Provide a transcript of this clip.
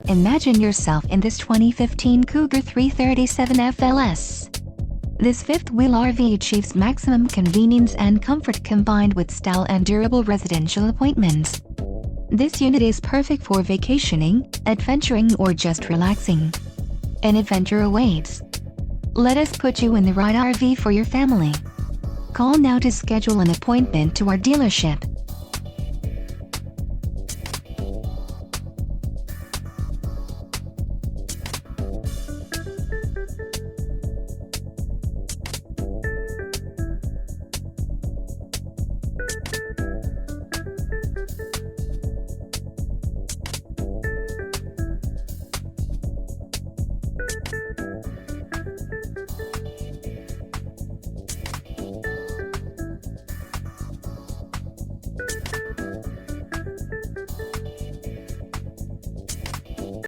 Imagine yourself in this 2015 Cougar 337FLS. This fifth-wheel RV achieves maximum convenience and comfort combined with style and durable residential appointments. This unit is perfect for vacationing, adventuring, or just relaxing. An adventure awaits. Let us put you in the right RV for your family. Call now to schedule an appointment to our dealership.